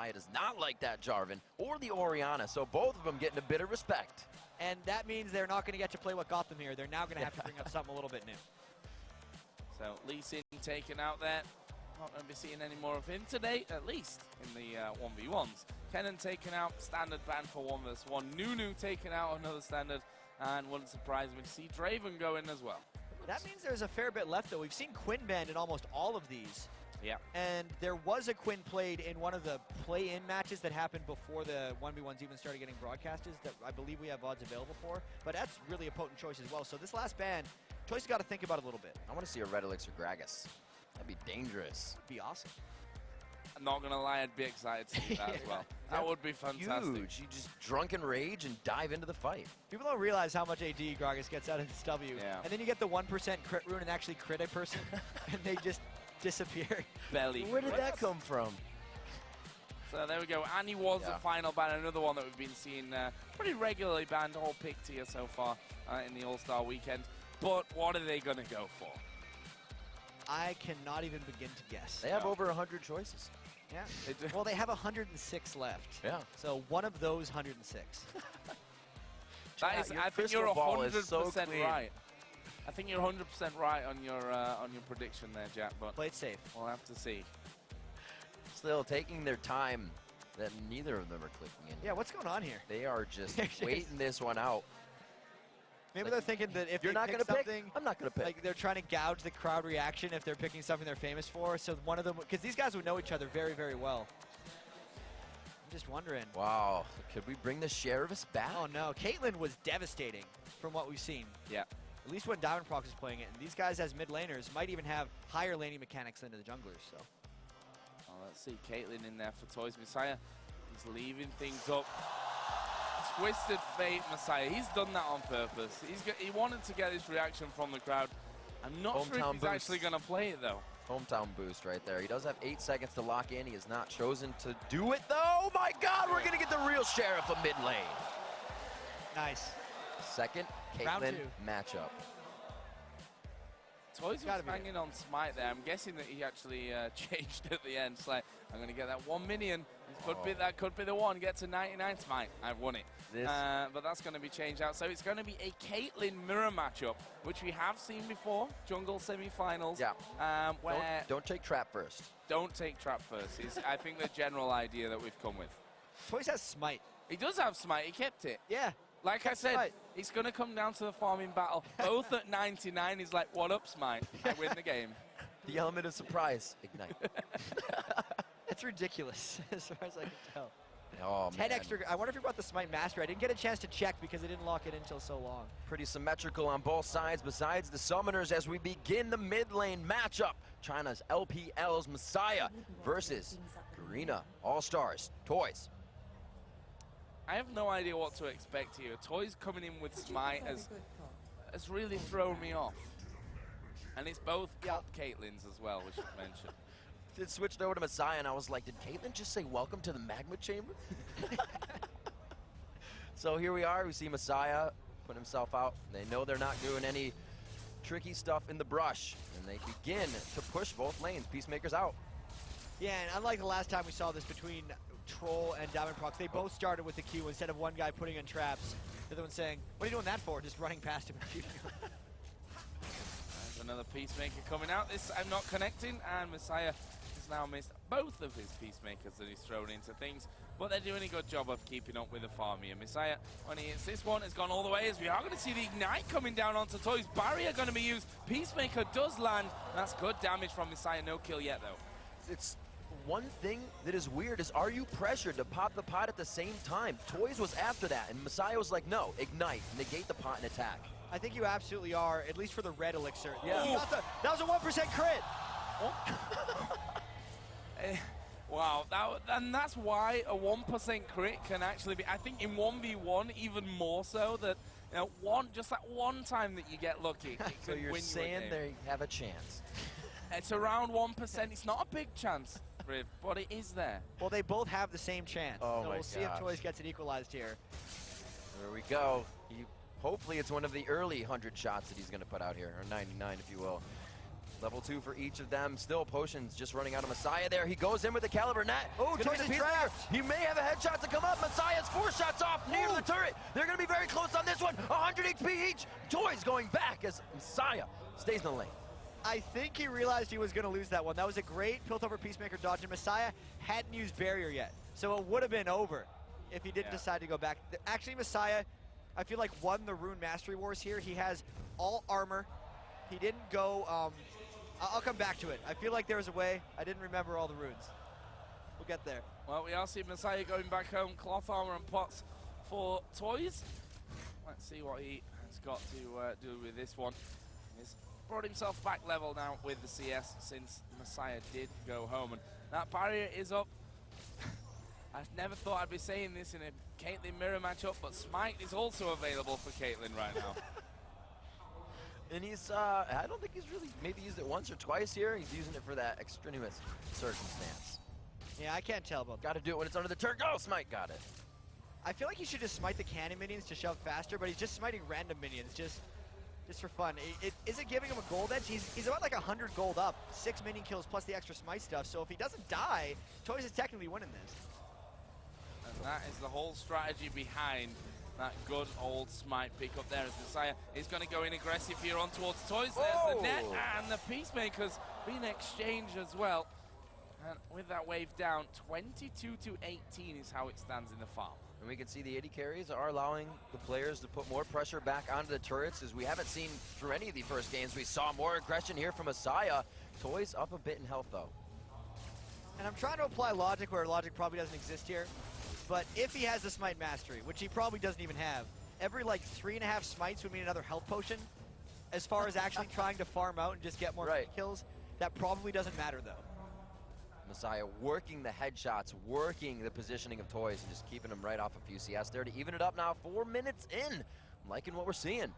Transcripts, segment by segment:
Misaya does not like that Jarvan or the Orianna, so both of them getting a bit of respect. And that means they're not going to get to play what got them here. They're now going to have to bring up something a little bit new. So Lee Sin taken out there. Not going to be seeing any more of him today, at least in the 1v1s. Kennen taken out, standard ban for 1 vs 1. Nunu taken out, another standard, and wouldn't surprise me to see Draven go in as well. That means there's a fair bit left, though. We've seen Quinn banned in almost all of these. Yeah. And there was a Quinn played in one of the play-in matches that happened before the 1v1s even started getting broadcasted that I believe we have odds available for. But that's really a potent choice as well. So this last ban, Toyz has got to think about it a little bit. I want to see a Red Elixir Gragas. That'd be dangerous. That'd be awesome. I'm not going to lie, I'd be excited to see that as well. That would be fantastic. Huge. You just drunken rage and dive into the fight. People don't realize how much AD Gragas gets out of this W. Yeah. And then you get the 1% crit rune and actually crit a person, and they just disappear. Belly. Where did that come from? So there we go. Annie was the final ban, another one that we've been seeing pretty regularly banned, all picked here so far in the All-Star weekend. But what are they going to go for? I cannot even begin to guess. They have over 100 choices. Yeah. Well, they have 106 left. Yeah. So one of those 106. That is, I think you're 100% right. I think you're 100% right on your prediction there, Jack. But play it safe. We'll have to see. Still taking their time. That neither of them are clicking in. Yeah, what's going on here? They are just waiting this one out. Maybe they're thinking that if you're not going to pick, I'm not going to pick. Like they're trying to gouge the crowd reaction if they're picking something they're famous for. So one of them, because these guys would know each other very, very well. I'm just wondering. Wow, could we bring the Sheriffs back? Oh no, Caitlyn was devastating from what we've seen. Yeah. At least when Diamondprox is playing it. And these guys as mid laners might even have higher laning mechanics than the junglers. So. Oh, let's see, Caitlyn in there for Toyz. Misaya, he's leaving things up. Twisted Fate Misaya. He's done that on purpose. He wanted to get this reaction from the crowd. I'm not sure if he's actually going to play it, though. Hometown boost right there. He does have 8 seconds to lock in. He has not chosen to do it, though. Oh, my God. We're going to get the real Sheriff of mid lane. Nice. Second Caitlyn matchup. Toyz was banging on Smite there. I'm guessing that he actually changed at the end. It's like, I'm going to get that 1 minion. That could be the one. Get to 99 Smite. I've won it. But that's going to be changed out. So it's going to be a Caitlyn mirror matchup, which we have seen before. Jungle semi-finals. Yeah. Where don't take trap first. Don't take trap first is, I think, the general idea that we've come with. Toyz has Smite. He does have Smite. He kept it. Yeah. Like I said, it's going to come down to the farming battle. Both at 99, he's like, what up, Smite? I win the game. The element of surprise, Ignite. It's ridiculous, as far as I can tell. Oh, 10 extra. I wonder if he brought the Smite Master. I didn't get a chance to check because I didn't lock it in until so long. Pretty symmetrical on both sides besides the Summoners as we begin the mid lane matchup. China's LPL's Misaya versus Garena All-Stars. Toyz. I have no idea what to expect here. Toyz coming in with Smite has really thrown me off. And it's both Caitlyn's as well, we should mention. It switched over to Misaya, and I was like, did Caitlyn just say welcome to the magma chamber? So here we are. We see Misaya put himself out. They know they're not doing any tricky stuff in the brush, and they begin to push both lanes. Peacemaker's out. Yeah, and unlike the last time we saw this between Troll and Diamondprox, they both started with the Q instead of one guy putting in traps. The other one saying, what are you doing that for? Just running past him and shooting him. There's another Peacemaker coming out. This I'm not connecting, and Misaya has now missed both of his Peacemakers that he's thrown into things, but they're doing a good job of keeping up with the farm here. Misaya, when he hits this one, has gone all the way, as we are going to see the Ignite coming down onto Toyz. Barrier going to be used. Peacemaker does land. That's good damage from Misaya. No kill yet, though. It's one thing that is weird is, are you pressured to pop the pot at the same time? Toyz was after that, and Misaya was like, no, Ignite, negate the pot and attack. I think you absolutely are, at least for the red elixir. Yeah. That was a 1% crit! Wow, and that's why a 1% crit can actually be, I think in 1v1 even more so, that just that one time that you get lucky. So you're saying they have a chance. It's around 1%. It's not a big chance, Riv, but it is there. Well, they both have the same chance. Oh so my we'll see if Toyz gets it equalized here. There we go. Hopefully it's one of the early 100 shots that he's going to put out here, or 99 if you will. Level 2 for each of them. Still potions just running out of Misaya there. He goes in with the Caliber net. Oh, It's gonna Toyz be is the Peacemaker. trapped. He may have a headshot to come up. Misaya's 4 shots off near the turret. They're going to be very close on this one. 100 HP each. Toyz going back as Misaya stays in the lane. I think he realized he was going to lose that one. That was a great Piltover Peacemaker dodge, and Misaya hadn't used barrier yet. So it would have been over if he didn't decide to go back. Actually, Misaya, I feel like, won the Rune Mastery Wars here. He has all armor. He didn't go... I'll come back to it. I feel like there was a way. I didn't remember all the runes. We'll get there. Well, we are seeing Misaya going back home. Cloth armor and pots for Toyz. Let's see what he has got to do with this one. He's brought himself back level now with the CS since Misaya did go home. And that barrier is up. I never thought I'd be saying this in a Caitlyn mirror matchup, but Smite is also available for Caitlyn right now. And he's, I don't think he's really maybe used it once or twice here. He's using it for that extraneous circumstance. Yeah, I can't tell about that. Got to do it when it's under the turret. Oh, Smite got it. I feel like he should just smite the cannon minions to shove faster, but he's just smiting random minions just for fun. Is it giving him a gold edge? He's about like 100 gold up, 6 minion kills plus the extra smite stuff. So if he doesn't die, Toyz is technically winning this. And that is the whole strategy behind that good old Smite pick up there as Misaya is going to go in aggressive here on towards Toyz. There's the net and the Peacemaker's being exchanged as well. And with that wave down, 22 to 18 is how it stands in the farm. And we can see the 80 carries are allowing the players to put more pressure back onto the turrets, as we haven't seen through any of the first games. We saw more aggression here from Misaya. Toyz up a bit in health though. And I'm trying to apply logic where logic probably doesn't exist here. But if he has the Smite Mastery, which he probably doesn't even have, every like 3.5 smites would mean another health potion. As far as actually trying to farm out and just get more kills, that probably doesn't matter though. Misaya working the headshots, working the positioning of Toyz, and just keeping him right off a few CS there to even it up now. 4 minutes in. I'm liking what we're seeing.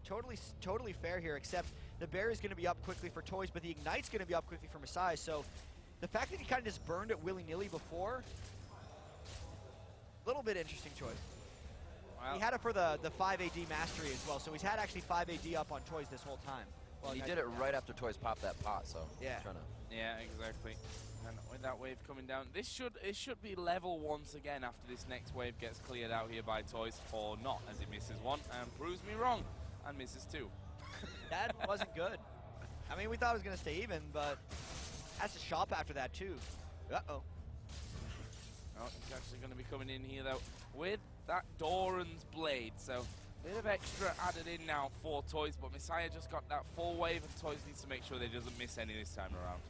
Totally fair here, except the barrier's going to be up quickly for Toyz, but the Ignite's going to be up quickly for Misaya. So the fact that he kind of just burned it willy-nilly before, little bit interesting choice. Wow. He had it for the 5 AD mastery as well, so he's had actually 5 AD up on Toyz this whole time. Well, he did it right after Toyz popped that pot, so yeah. Yeah, exactly. And with that wave coming down, it should be level once again after this next wave gets cleared out here by Toyz, or not, as he misses one and proves me wrong and misses two. That wasn't good. I mean, we thought it was going to stay even, but has to shop after that too. Uh-oh. Oh, he's actually going to be coming in here, though, with that Doran's Blade. So, a bit of extra added in now for Toyz, but Misaya just got that full wave, and Toyz needs to make sure that he doesn't miss any this time around.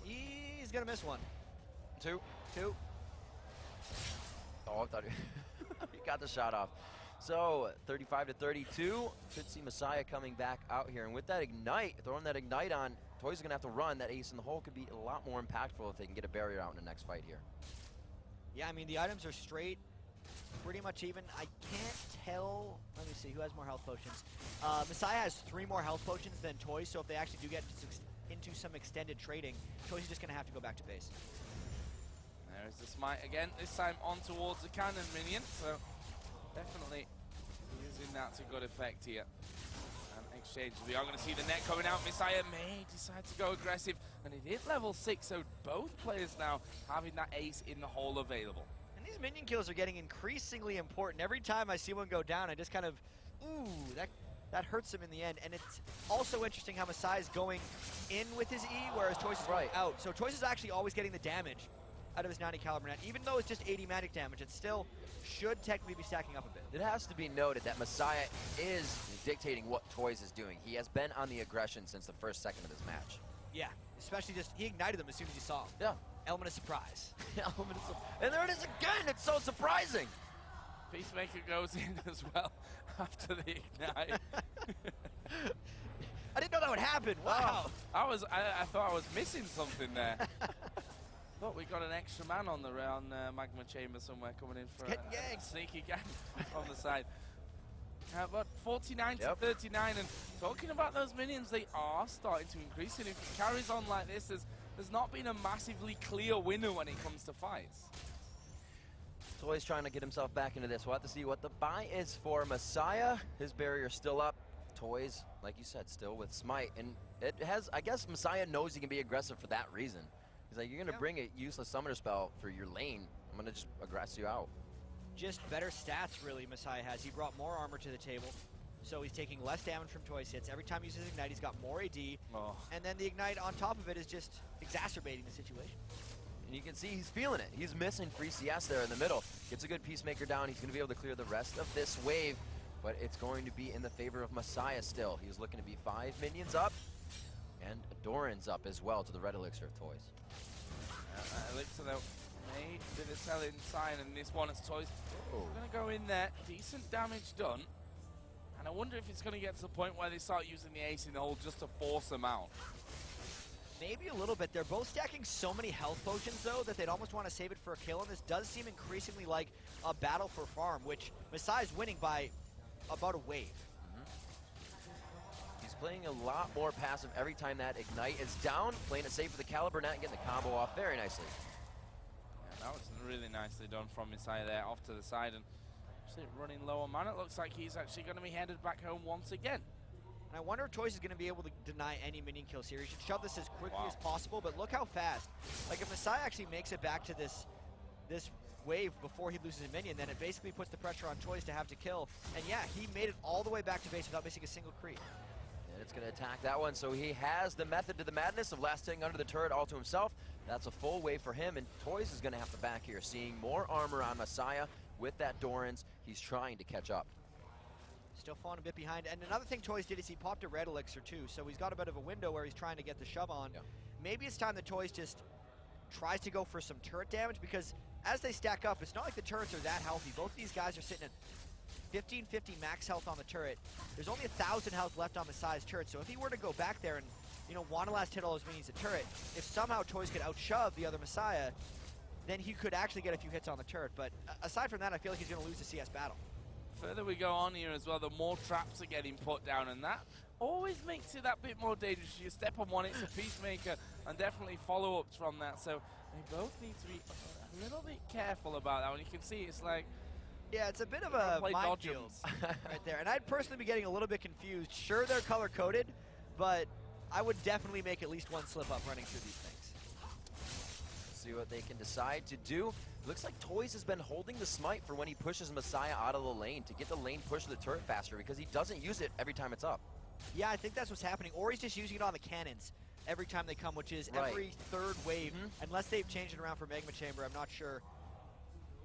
He's going to miss one. Two. Oh, I thought he got the shot off. So, 35 to 32. Should see Misaya coming back out here. And with that Ignite, throwing that Ignite on, Toyz is going to have to run. That ace in the hole could be a lot more impactful if they can get a barrier out in the next fight here. Yeah, I mean, the items are straight, pretty much even. I can't tell. Let me see, who has more health potions? Misaya has 3 more health potions than Toyz, so if they actually do get into some extended trading, Toyz is just going to have to go back to base. There's the Smite again, this time on towards the cannon minion, so definitely using that to good effect here. Exchange. We are going to see the net coming out. Misaya may decide to go aggressive, and it is level 6, so both players now having that ace in the hole available. And these minion kills are getting increasingly important. Every time I see one go down, I just kind of, ooh, that hurts him in the end. And it's also interesting how Masaya's going in with his E, whereas Toyz is going out. So Toyz is actually always getting the damage out of his 90 caliber net. Even though it's just 80 magic damage, it still should technically be stacking up a bit. It has to be noted that Misaya is dictating what Toyz is doing. He has been on the aggression since the first second of this match. Yeah, especially just, he ignited them as soon as he saw him. Yeah. Element of surprise. And there it is again, it's so surprising. Peacemaker goes in as well after the Ignite. I didn't know that would happen, wow. I thought I was missing something there. Thought we got an extra man on the Magma Chamber somewhere coming in for a sneaky gang on the side. But 49 to 39, and talking about those minions, they are starting to increase, and if it carries on like this, there's not been a massively clear winner when it comes to fights. Toyz trying to get himself back into this. We'll have to see what the buy is for Misaya. His barrier's still up. Toyz, like you said, still with Smite, and it has, I guess Misaya knows he can be aggressive for that reason. He's like, you're gonna bring a useless summoner spell for your lane, I'm gonna just aggress you out. Just better stats, really, Misaya has. He brought more armor to the table, so he's taking less damage from Toyz hits. Every time he uses Ignite, he's got more AD, and then the Ignite on top of it is just exacerbating the situation. And you can see he's feeling it. He's missing free CS there in the middle. Gets a good Peacemaker down. He's going to be able to clear the rest of this wave, but it's going to be in the favor of Misaya still. He's looking to be 5 minions up, and Doran's up as well to the red elixir of Toyz. Elixir though, made a bit of selling sign, and this one is Toyz. We're going to go in there, decent damage done, and I wonder if it's going to get to the point where they start using the ace in the hole just to force them out. Maybe a little bit. They're both stacking so many health potions, though, that they'd almost want to save it for a kill, and this does seem increasingly like a battle for farm, which Masaya's winning by about a wave. He's playing a lot more passive every time that Ignite is down, playing it safe with the Caliber Net and getting the combo off very nicely. Yeah, that was really nicely done from Misaya there, off to the side, and actually running low on mana. It looks like he's actually going to be headed back home once again. And I wonder if Toyz is going to be able to deny any minion kills here. He should shove this as quickly as possible, but look how fast. Like, if Misaya actually makes it back to this wave before he loses a minion, then it basically puts the pressure on Toyz to have to kill. And yeah, he made it all the way back to base without missing a single creep. And it's going to attack that one, so he has the method to the madness of last hitting under the turret all to himself. That's a full wave for him, and Toyz is going to have to back here, seeing more armor on Misaya with that Doran's. He's trying to catch up. Still falling a bit behind. And another thing Toyz did is he popped a red elixir too, so he's got a bit of a window where he's trying to get the shove on. Yeah. Maybe it's time that Toyz just tries to go for some turret damage, because as they stack up, it's not like the turrets are that healthy. Both of these guys are sitting at 1550 max health on the turret. There's only 1,000 health left on Masaya's turret, so if he were to go back there and, you know, want to last hit all his minions at turret, if somehow Toyz could outshove the other Misaya, then he could actually get a few hits on the turret. But aside from that, I feel like he's going to lose the CS battle. Further we go on here as well, the more traps are getting put down, and that always makes it that bit more dangerous. You step on one, it's a Peacemaker, and definitely follow-ups from that. So they both need to be a little bit careful about that one. You can see it's like, yeah, it's a bit of a minefield right there. And I'd personally be getting a little bit confused. Sure, they're color-coded, but I would definitely make at least one slip-up running through these things. See what they can decide to do. Looks like Toyz has been holding the Smite for when he pushes Misaya out of the lane to get the lane push to the turret faster, because he doesn't use it every time it's up. Yeah, I think that's what's happening. Or he's just using it on the cannons every time they come, which is every third wave. Unless they've changed it around for Magma Chamber, I'm not sure.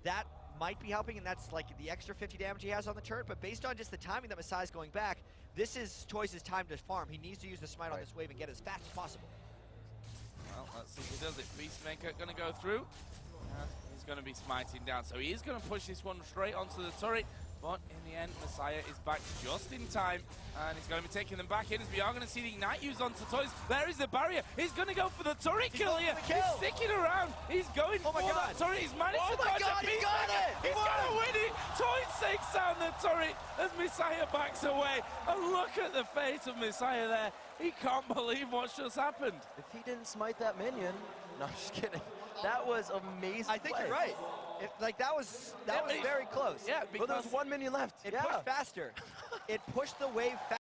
That might be helping, and that's like the extra 50 damage he has on the turret, but based on just the timing that Masaya's going back, this is Toyz' time to farm. He needs to use the Smite on this wave and get as fast as possible. well, let's see if he does it. Peacemaker going to go through. He's going to be smiting down, so he is going to push this one straight onto the turret. But in the end, Misaya is back just in time, and he's going to be taking them back in, as we are going to see the Ignite used onto Toyz. There is the barrier. He's going to go for the turret kill here. He's sticking around. He's going for that turret. He's managed to dodge a he got it! He's going to win it. Toyz takes down the turret as Misaya backs away. And look at the face of Misaya there. He can't believe what's just happened. If he didn't smite that minion, no, I'm just kidding. That was amazing. I think you're right. That was very close. Yeah, but there was one minion left. It pushed faster. It pushed the wave faster.